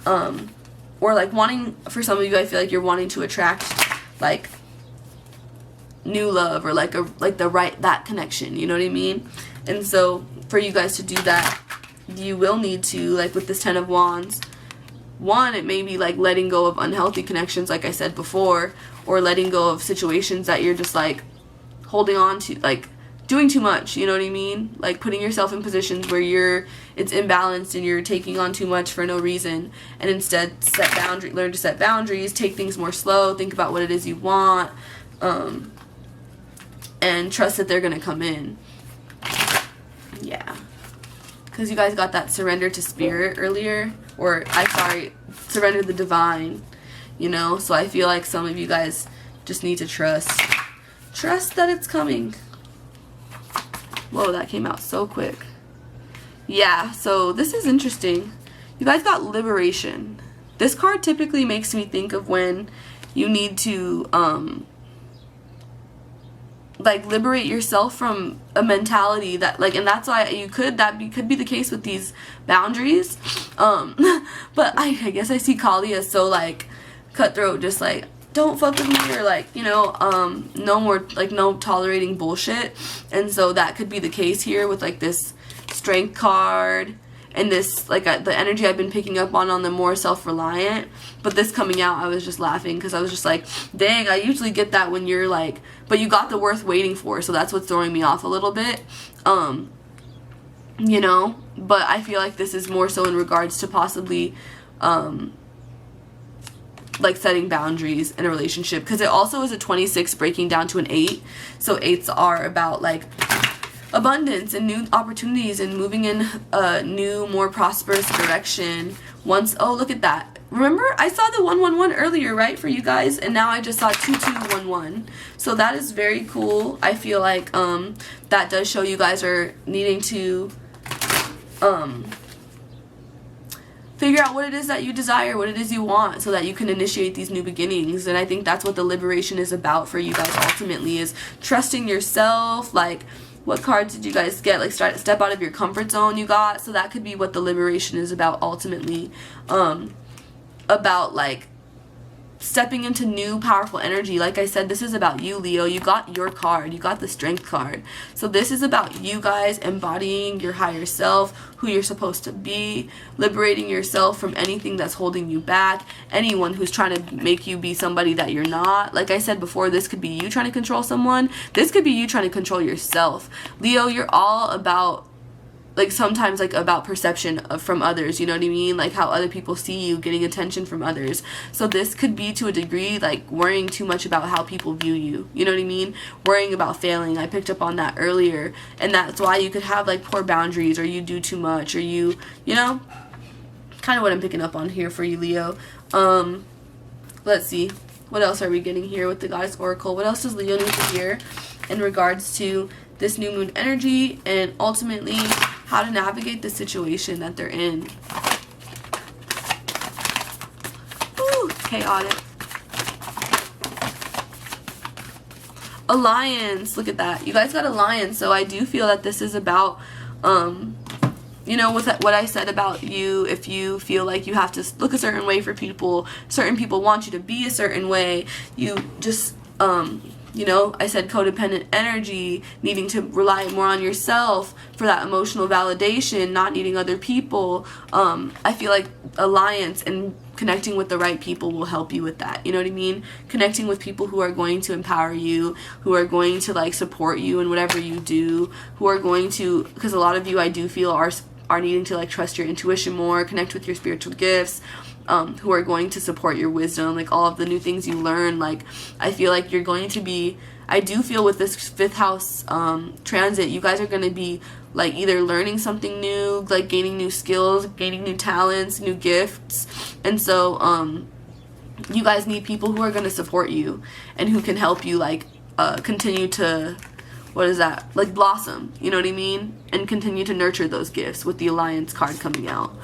or like wanting, for some of you, I feel like you're wanting to attract like new love, or like that connection, you know what I mean? And so for you guys to do that, you will need to, like with this 10 of Wands, one, it may be like letting go of unhealthy connections, like I said before, or letting go of situations that you're just like holding on to, like doing too much, you know what I mean? Like putting yourself in positions where it's imbalanced and you're taking on too much for no reason, and instead learn to set boundaries, take things more slow, think about what it is you want, and trust that they're gonna come in. Yeah, because you guys got that surrender to spirit earlier, or surrender to the divine, you know? So I feel like some of you guys just need to trust that it's coming. Whoa, that came out so quick. Yeah, so this is interesting. You guys got liberation. This card typically makes me think of when you need to like liberate yourself from a mentality that like, and that's why could be the case with these boundaries. But I guess I see Kali as so like cutthroat, just like don't fuck with me, or like, you know, no more, like no tolerating bullshit. And so that could be the case here with like this strength card, and this like the energy I've been picking up on the more self-reliant. But this coming out, I was just laughing because I was just like, dang, I usually get that when you're like, but you got the worth waiting for, so that's what's throwing me off a little bit, you know. But I feel like this is more so in regards to possibly like setting boundaries in a relationship, because it also is a 26 breaking down to an 8. So 8s are about like abundance and new opportunities and moving in a new, more prosperous direction. Oh, look at that. Remember, I saw the 111 earlier, right, for you guys, and now I just saw 2211. So that is very cool. I feel like that does show you guys are needing to figure out what it is that you desire, what it is you want, so that you can initiate these new beginnings. And I think that's what the liberation is about for you guys ultimately, is trusting yourself. Like, what cards did you guys get? Like, step out of your comfort zone you got. So that could be what the liberation is about ultimately. About like stepping into new powerful energy. Like I said, this is about you, Leo. You got your card. You got the strength card. So this is about you guys embodying your higher self, who you're supposed to be, liberating yourself from anything that's holding you back, anyone who's trying to make you be somebody that you're not. Like I said before, this could be you trying to control someone. This could be you trying to control yourself. Leo, you're all about, like, sometimes like about perception from others, you know what I mean? Like how other people see you, getting attention from others. So this could be to a degree like worrying too much about how people view you, you know what I mean? Worrying about failing. I picked up on that earlier, and that's why you could have like poor boundaries, or you do too much, or you know, kind of what I'm picking up on here for you, Leo. Let's see, what else are we getting here with the Goddess Oracle? What else does Leo need to hear in regards to this new moon energy, and ultimately how to navigate the situation that they're in? Ooh, chaotic. Alliance, look at that. You guys got alliance. So I do feel that this is about, you know, with what I said about you, if you feel like you have to look a certain way for people, certain people want you to be a certain way, you just, you know, I said codependent energy, needing to rely more on yourself for that emotional validation, not needing other people. I feel like alliance and connecting with the right people will help you with that. You know what I mean? Connecting with people who are going to empower you, who are going to like support you in whatever you do, who are going to, because a lot of you I do feel are needing to like trust your intuition more, connect with your spiritual gifts, who are going to support your wisdom, like all of the new things you learn. Like I feel like you're going to be, I do feel with this 5th house transit, you guys are going to be like either learning something new, like gaining new skills, gaining new talents, new gifts. And so you guys need people who are going to support you and who can help you like continue to, what is that, like blossom, you know what I mean, and continue to nurture those gifts with the Alliance card coming out.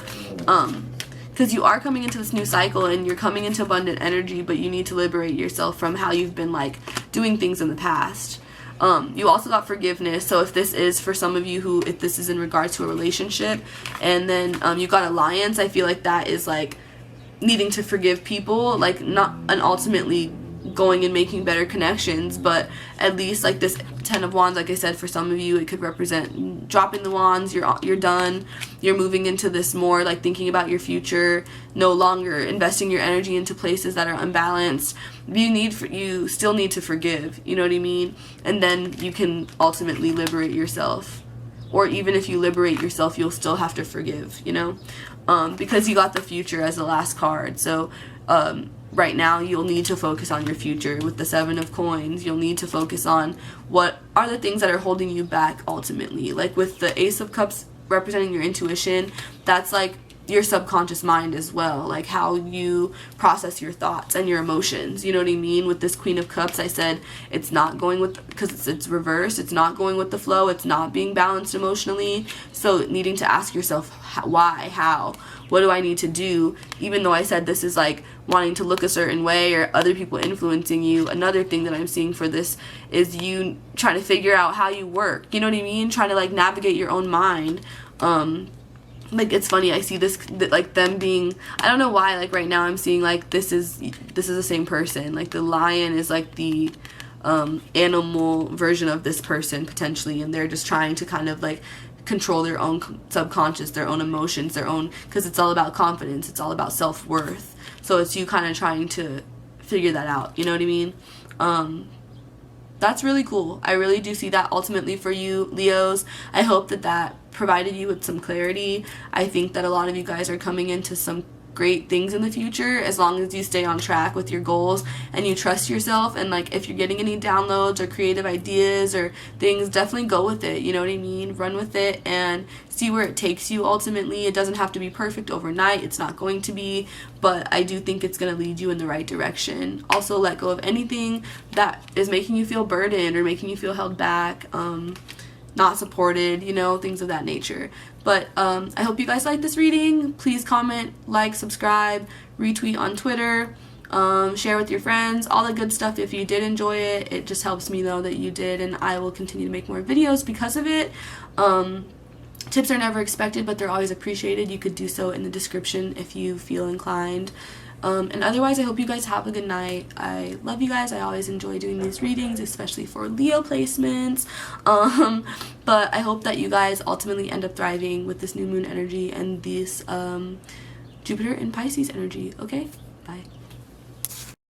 Because you are coming into this new cycle and you're coming into abundant energy, but you need to liberate yourself from how you've been like doing things in the past. You also got forgiveness. So if this is for some of you if this is in regards to a relationship, and then you got alliance, I feel like that is like needing to forgive people, like not, and ultimately going and making better connections. But at least like this 10 of Wands, like I said, for some of you it could represent dropping the wands, you're done, you're moving into this more like thinking about your future, no longer investing your energy into places that are unbalanced. You still need to forgive, you know what I mean, and then you can ultimately liberate yourself. Or even if you liberate yourself, you'll still have to forgive, you know, because you got the future as the last card. So right now you'll need to focus on your future. With the 7 of Coins, you'll need to focus on what are the things that are holding you back ultimately. Like with the Ace of Cups representing your intuition, that's like your subconscious mind as well, like how you process your thoughts and your emotions, you know what I mean. With this Queen of Cups, I said it's not going with, because it's reversed, it's not going with the flow, it's not being balanced emotionally. So needing to ask yourself why, how, what do I need to do? Even though I said this is like wanting to look a certain way or other people influencing you, another thing that I'm seeing for this is you trying to figure out how you work, you know what I mean, trying to like navigate your own mind. Like it's funny, I see this like them being, I don't know why, like right now I'm seeing like this is the same person. Like the lion is like the animal version of this person potentially, and they're just trying to kind of like control their own subconscious, their own emotions, their own, because it's all about confidence, it's all about self-worth. So it's you kind of trying to figure that out, you know what I mean. That's really cool. I really do see that ultimately for you, Leos. I hope that provided you with some clarity. I think that a lot of you guys are coming into some great things in the future as long as you stay on track with your goals and you trust yourself. And like if you're getting any downloads or creative ideas or things, definitely go with it, you know what I mean, run with it and see where it takes you. Ultimately, it doesn't have to be perfect overnight, it's not going to be, but I do think it's going to lead you in the right direction. Also, let go of anything that is making you feel burdened or making you feel held back, not supported, you know, things of that nature. But I hope you guys like this reading. Please comment, like, subscribe, retweet on Twitter, share with your friends, all the good stuff. If you did enjoy it, it just helps me know that you did, and I will continue to make more videos because of it. Tips are never expected, but they're always appreciated. You could do so in the description if you feel inclined. And otherwise, I hope you guys have a good night. I love you guys. I always enjoy doing these readings, especially for Leo placements. But I hope that you guys ultimately end up thriving with this new moon energy and this Jupiter and Pisces energy. Okay? Bye.